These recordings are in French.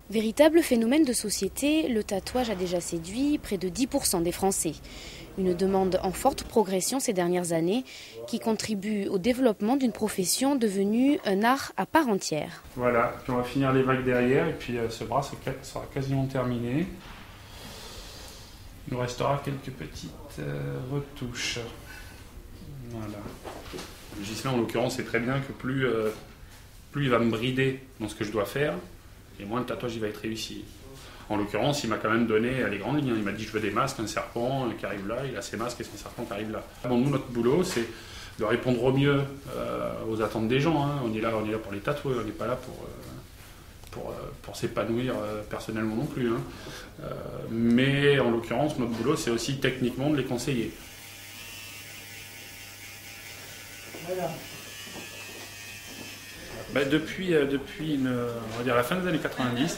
Véritable phénomène de société, le tatouage a déjà séduit près de 10% des Français. Une demande en forte progression ces dernières années qui contribue au développement d'une profession devenue un art à part entière. Voilà, puis on va finir les vagues derrière et puis ce bras sera quasiment terminé. Il nous restera quelques petites retouches. Voilà. Le Ghislain en l'occurrence c'est très bien que plus il va me brider dans ce que je dois faire, et moins le tatouage il va être réussi. En l'occurrence, il m'a quand même donné les grandes lignes. Il m'a dit je veux des masques, un serpent qui arrive là, il a ses masques et son serpent qui arrive là. Bon, nous, notre boulot, c'est de répondre au mieux aux attentes des gens. Hein. On est là pour les tatouer, on n'est pas là pour s'épanouir personnellement non plus. Hein. Mais en l'occurrence, notre boulot, c'est aussi techniquement de les conseiller. Voilà. Depuis on va dire la fin des années 90,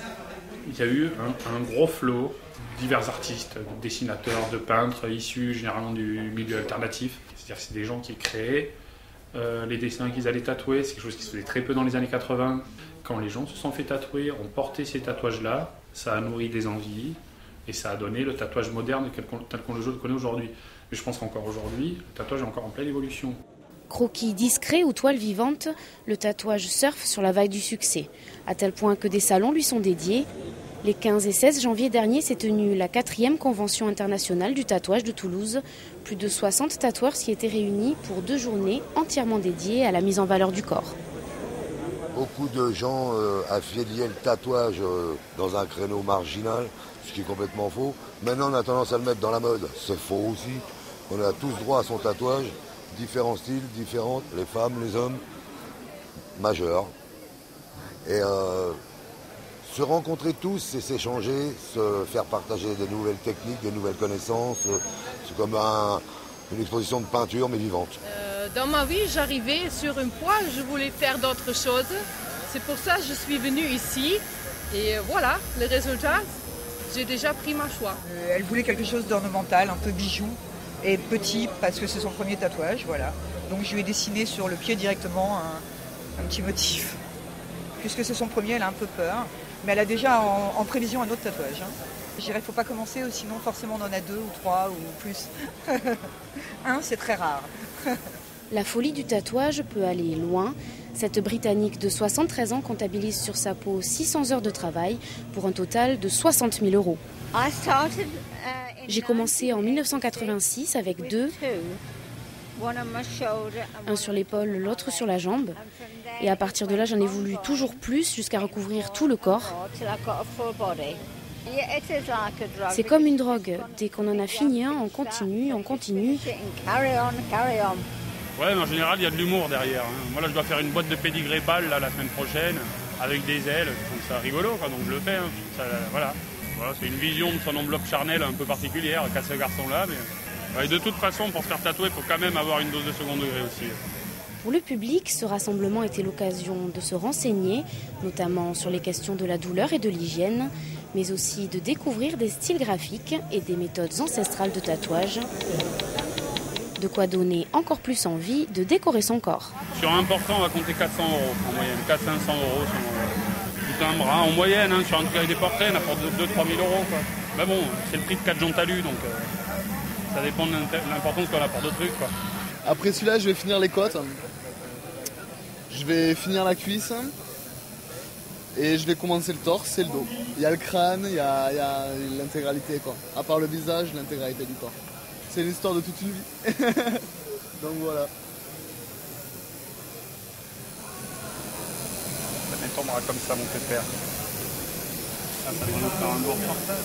il y a eu un gros flot de divers artistes, de dessinateurs, de peintres issus généralement du milieu alternatif. C'est-à-dire que c'est des gens qui créaient les dessins qu'ils allaient tatouer. C'est quelque chose qui se faisait très peu dans les années 80. Quand les gens se sont fait tatouer, ont porté ces tatouages-là, ça a nourri des envies et ça a donné le tatouage moderne tel qu'on le connaît aujourd'hui. Mais je pense qu'encore aujourd'hui, le tatouage est encore en pleine évolution. Croquis discret ou toile vivante, le tatouage surfe sur la vague du succès, à tel point que des salons lui sont dédiés. Les 15 et 16 janvier dernier s'est tenue la 4e convention internationale du tatouage de Toulouse. Plus de 60 tatoueurs s'y étaient réunis pour 2 journées entièrement dédiées à la mise en valeur du corps. Beaucoup de gens affiliaient le tatouage dans un créneau marginal, ce qui est complètement faux. Maintenant on a tendance à le mettre dans la mode, c'est faux aussi. On a tous droit à son tatouage. Différents styles, différentes, les femmes, les hommes, majeurs. Et se rencontrer tous, c'est s'échanger, se faire partager des nouvelles techniques, des nouvelles connaissances. C'est comme une exposition de peinture, mais vivante. Dans ma vie, j'arrivais sur une pointe, je voulais faire d'autres choses. C'est pour ça que je suis venue ici. Et voilà, le résultat, j'ai déjà pris ma choix. Elle voulait quelque chose d'ornemental, un peu bijou. Et petit parce que c'est son premier tatouage, voilà. Donc je lui ai dessiné sur le pied directement un petit motif. Puisque c'est son premier, elle a un peu peur, mais elle a déjà en prévision un autre tatouage. Hein. Je dirais qu'il ne faut pas commencer, sinon forcément on en a 2 ou 3 ou plus. C'est très rare. La folie du tatouage peut aller loin. Cette Britannique de 73 ans comptabilise sur sa peau 600 heures de travail pour un total de 60 000 €. J'ai commencé en 1986 avec 2, un sur l'épaule, l'autre sur la jambe. Et à partir de là, j'en ai voulu toujours plus jusqu'à recouvrir tout le corps. C'est comme une drogue. Dès qu'on en a fini un, on continue, on continue. Ouais, mais en général, il y a de l'humour derrière. Hein. Moi, là, je dois faire une boîte de pédigré pâle la semaine prochaine, avec des ailes. Je trouve ça rigolo, quoi, donc je le fais. Hein. Voilà, c'est une vision de son enveloppe charnelle un peu particulière qu'a ce garçon-là. Mais... de toute façon, pour se faire tatouer, il faut quand même avoir une dose de second degré aussi. Pour le public, ce rassemblement était l'occasion de se renseigner, notamment sur les questions de la douleur et de l'hygiène, mais aussi de découvrir des styles graphiques et des méthodes ancestrales de tatouage. De quoi donner encore plus envie de décorer son corps. Sur un portant, on va compter 400 € en moyenne, 400-500 € tout un bras en moyenne, hein, sur un truc avec des portraits, on apporte 2-3 000 €. Quoi. Mais bon, c'est le prix de 4 gens talus, donc ça dépend de l'importance qu'on apporte de trucs. Quoi. Après celui-là, je vais finir les côtes, je vais finir la cuisse et je vais commencer le torse et le dos. Il y a le crâne, il y a l'intégralité, quoi. À part le visage, l'intégralité du corps. C'est l'histoire de toute une vie. Donc voilà. Ça tombera comme ça, mon pépère. Ça va nous faire un beau reportage.